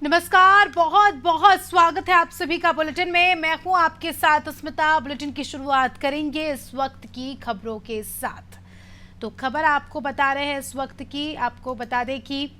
नमस्कार, बहुत बहुत स्वागत है आप सभी का बुलेटिन में। मैं हूं आपके साथ स्मिता। बुलेटिन की शुरुआत करेंगे इस वक्त की खबरों के साथ। तो खबर आपको बता रहे हैं इस वक्त की, आपको बता दें कि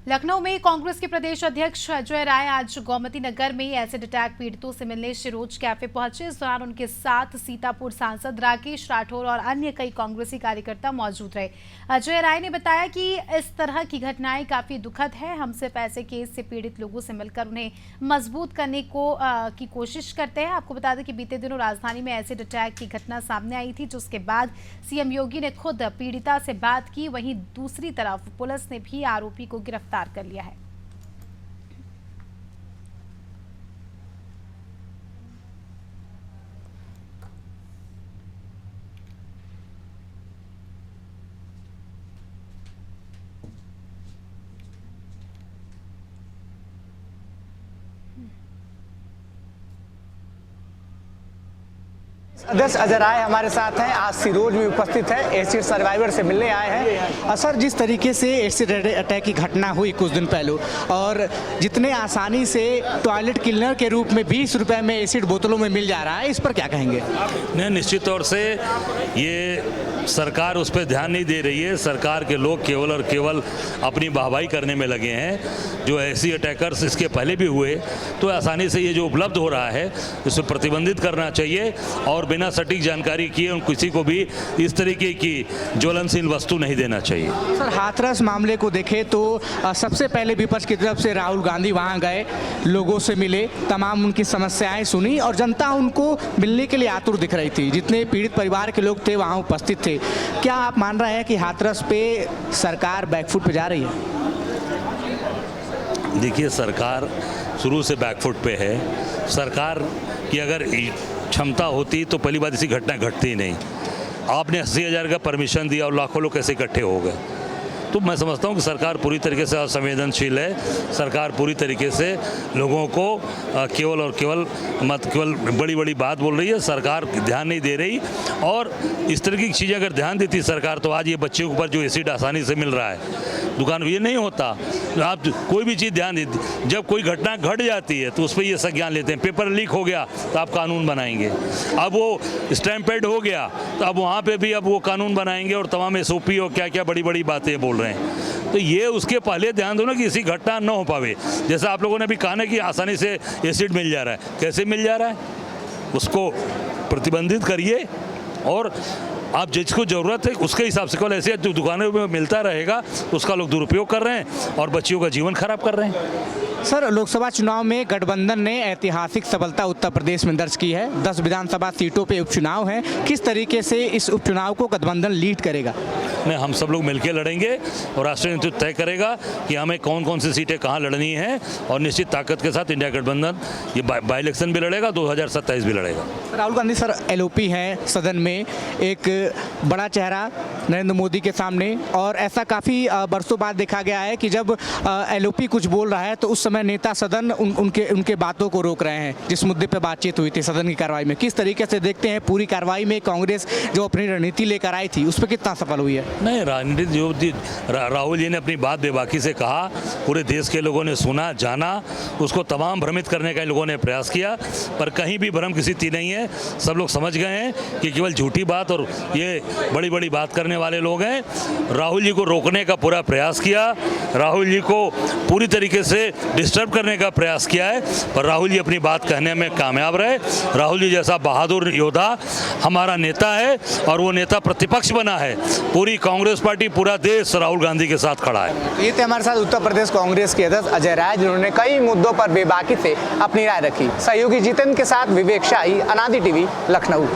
लखनऊ में कांग्रेस के प्रदेश अध्यक्ष अजय राय आज गोमती नगर में एसिड अटैक पीड़ितों से मिलने शिरोज कैफे पहुंचे। इस दौरान उनके साथ सीतापुर सांसद राकेश राठौर और अन्य कई कांग्रेसी कार्यकर्ता मौजूद रहे। अजय राय ने बताया कि इस तरह की घटनाएं काफी दुखद है। हमसे पैसे केस से पीड़ित लोगों से मिलकर उन्हें मजबूत करने की कोशिश करते हैं। आपको बता दें कि बीते दिनों राजधानी में एसिड अटैक की घटना सामने आई थी, जिसके बाद सीएम योगी ने खुद पीड़िता से बात की। वहीं दूसरी तरफ पुलिस ने भी आरोपी को गिरफ्तार कर लिया है। अध्यक्ष अजय राय हमारे साथ हैं, आज सिरोज में उपस्थित है, एसिड सर्वाइवर से मिलने आए हैं। सर, जिस तरीके से एसिड अटैक की घटना हुई कुछ दिन पहले और जितने आसानी से टॉयलेट क्लीनर के रूप में 20 रुपए में एसिड बोतलों में मिल जा रहा है, इस पर क्या कहेंगे? नहीं, निश्चित तौर से ये सरकार उस पर ध्यान नहीं दे रही है। सरकार के लोग केवल और केवल अपनी वाहवाही करने में लगे हैं। जो ऐसी अटैकर्स इसके पहले भी हुए, तो आसानी से ये जो उपलब्ध हो रहा है इसे प्रतिबंधित करना चाहिए और बिना सटीक जानकारी किए किसी को भी इस तरीके की ज्वलनशील वस्तु नहीं देना चाहिए। सर, हाथरस मामले को देखें तो सबसे पहले विपक्ष की तरफ से राहुल गांधी वहां गए, लोगों से मिले, तमाम उनकी समस्याएं सुनी और जनता उनको मिलने के लिए आतुर दिख रही थी। जितने पीड़ित परिवार के लोग थे वहां उपस्थित थे। क्या आप मान रहे हैं कि हाथरस पे सरकार बैकफुट पे जा रही है? देखिए, सरकार शुरू से बैकफुट पे है। सरकार की अगर क्षमता होती तो पहली बात ऐसी घटना घटती ही नहीं। आपने 80,000 का परमिशन दिया और लाखों लोग कैसे इकट्ठे हो गए? तो मैं समझता हूँ कि सरकार पूरी तरीके से असंवेदनशील है। सरकार पूरी तरीके से लोगों को केवल और केवल बड़ी बड़ी बात बोल रही है। सरकार ध्यान नहीं दे रही और इस तरह की चीज़ें अगर ध्यान देती सरकार तो आज ये बच्चे के ऊपर जो एसिड आसानी से मिल रहा है दुकान, ये नहीं होता। आप कोई भी चीज़ ध्यान देती, जब कोई घटना घट जाती है तो उस पर ये संज्ञान लेते हैं। पेपर लीक हो गया तो आप कानून बनाएंगे। अब वो स्टैम्प पैड हो गया तो अब वहाँ पे भी अब वो कानून बनाएंगे और तमाम एसओपी और क्या क्या बड़ी बड़ी बातें बोल रहे हैं। तो ये उसके पहले ध्यान दो ना कि इसी घटना न हो पावे। जैसा आप लोगों ने भी कहा ना कि आसानी से एसिड मिल जा रहा है, कैसे मिल जा रहा है उसको प्रतिबंधित करिए और आप जिसको ज़रूरत है उसके हिसाब से। कल ऐसे जो दुकानों में मिलता रहेगा उसका लोग दुरुपयोग कर रहे हैं और बच्चियों का जीवन खराब कर रहे हैं। सर, लोकसभा चुनाव में गठबंधन ने ऐतिहासिक सफलता उत्तर प्रदेश में दर्ज की है। 10 विधानसभा सीटों पे उपचुनाव है। किस तरीके से इस उपचुनाव को गठबंधन लीड करेगा? नहीं, हम सब लोग मिलकर लड़ेंगे और राष्ट्रीय नेतृत्व तय करेगा कि हमें कौन कौन सी सीटें कहाँ लड़नी है और निश्चित ताकत के साथ इंडिया गठबंधन ये बाई इलेक्शन भी लड़ेगा, 2027 भी लड़ेगा। राहुल गांधी सर एलओपी हैं सदन में, एक बड़ा चेहरा नरेंद्र मोदी के सामने, और ऐसा काफ़ी बरसों बाद देखा गया है कि जब एलओपी कुछ बोल रहा है तो उस समय नेता सदन उनके बातों को रोक रहे हैं। जिस मुद्दे पर बातचीत हुई थी सदन की कार्रवाई में, किस तरीके से देखते हैं पूरी कार्रवाई में कांग्रेस जो अपनी रणनीति लेकर आई थी उस पर कितना सफल हुई है? नहीं, राजनीति जो राहुल जी ने अपनी बात बेबाकी से कहा, पूरे देश के लोगों ने सुना, जाना, उसको तमाम भ्रमित करने का लोगों ने प्रयास किया, पर कहीं भी भ्रम किसी थी नहीं है। सब लोग समझ गए हैं कि केवल झूठी बात और ये बड़ी बड़ी बात करने वाले लोग हैं। राहुल जी को रोकने का पूरा प्रयास किया, राहुल जी को पूरी तरीके से डिस्टर्ब करने का प्रयास किया है, पर राहुल जी अपनी बात कहने में कामयाब रहे। राहुल जी जैसा बहादुर योद्धा हमारा नेता है और वो नेता प्रतिपक्ष बना है। पूरी कांग्रेस पार्टी, पूरा देश राहुल गांधी के साथ खड़ा है। ये थे हमारे साथ उत्तर प्रदेश कांग्रेस के अध्यक्ष अजय राय, जिन्होंने कई मुद्दों पर बेबाकी से अपनी राय रखी। सहयोगी जितेंद्र के साथ विवेक शाही, अनादि टीवी, लखनऊ।